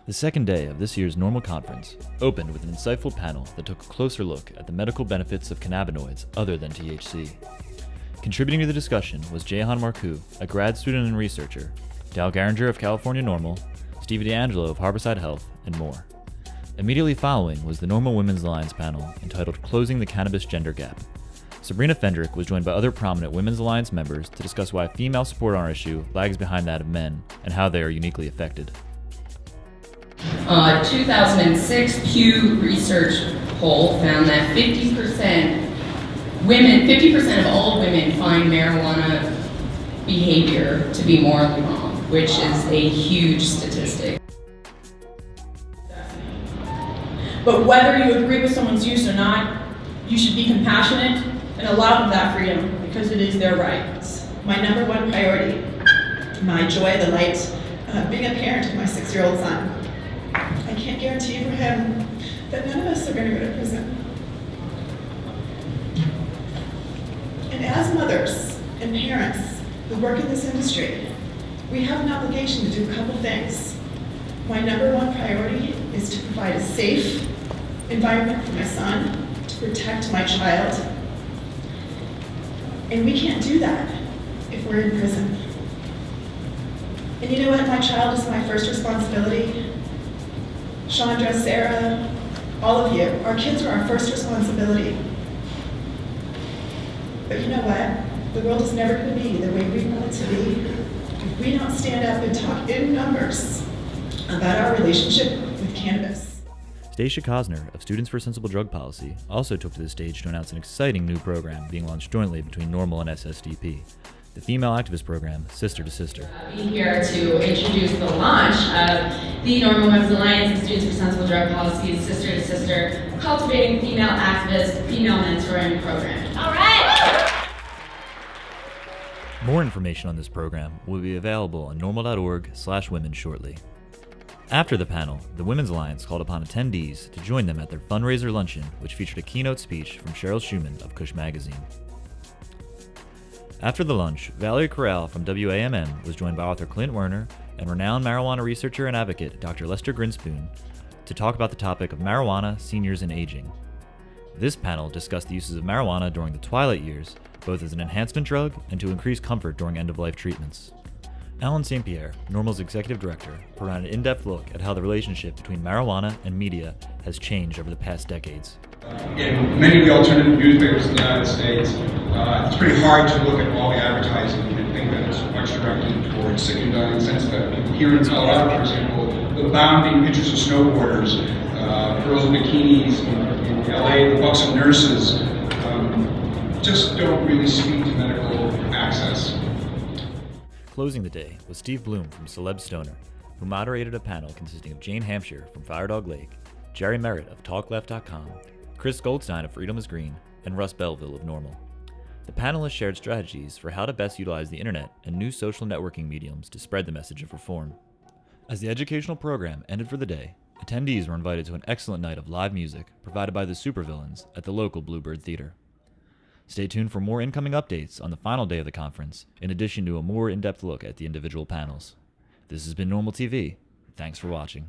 The second day of this year's NORML Conference opened with an insightful panel that took a closer look at the medical benefits of cannabinoids other than THC. Contributing to the discussion was Jehan Marcoux, a grad student and researcher, Dal Garinger of California NORML, Stevie D'Angelo of Harborside Health, and more. Immediately following was the NORML Women's Alliance panel entitled Closing the Cannabis Gender Gap. Sabrina Fendrick was joined by other prominent Women's Alliance members to discuss why female support on our issue lags behind that of men and how they are uniquely affected. 2006 Pew Research poll found that 50% of all women find marijuana behavior to be morally wrong, which is a huge statistic. But whether you agree with someone's use or not, you should be compassionate and allow them that freedom because it is their right. My number one priority, my joy, the light, being a parent of my 6-year-old son. I can't guarantee for him that none of us are going to go to prison. And as mothers and parents who work in this industry, we have an obligation to do a couple things. My number one priority is to provide a safe environment for my son, to protect my child. And we can't do that if we're in prison. And you know what? My child is my first responsibility. Chandra, Sarah, all of you, our kids are our first responsibility. But you know what? The world is never going to be the way we want it to be if we don't stand up and talk in numbers about our relationship with cannabis. Stacia Cosner of Students for Sensible Drug Policy also took to the stage to announce an exciting new program being launched jointly between NORML and SSDP, the female activist program Sister to Sister. Be here to introduce the launch of the NORML Women's Alliance and Students for Sensible Drug Policy's Sister to Sister Cultivating Female Activist Female Mentoring Program. All right! More information on this program will be available on norml.org/women shortly. After the panel, the Women's Alliance called upon attendees to join them at their fundraiser luncheon, which featured a keynote speech from Cheryl Schumann of Kush Magazine. After the lunch, Valerie Corral from WAMN was joined by author Clint Werner and renowned marijuana researcher and advocate Dr. Lester Grinspoon to talk about the topic of marijuana, seniors, and aging. This panel discussed the uses of marijuana during the twilight years, both as an enhancement drug and to increase comfort during end-of-life treatments. Alan St. Pierre, NORML's executive director, provided an in-depth look at how the relationship between marijuana and media has changed over the past decades. In many of the alternative newspapers in the United States, it's pretty hard to look at all the advertising and think that it's much directed towards sick and dying sense that people here in Colorado, for example, the bounding pictures of snowboarders, girls in bikinis, in LA, the buxom nurses, just don't really speak to medical access. Closing the day was Steve Bloom from Celeb Stoner, who moderated a panel consisting of Jane Hampshire from Firedog Lake, Jerry Merritt of TalkLeft.com, Chris Goldstein of Freedom is Green, and Russ Belville of NORML. The panelists shared strategies for how to best utilize the internet and new social networking mediums to spread the message of reform. As the educational program ended for the day, attendees were invited to an excellent night of live music provided by the Supervillains at the local Bluebird Theater. Stay tuned for more incoming updates on the final day of the conference, in addition to a more in-depth look at the individual panels. This has been NORML TV. Thanks for watching.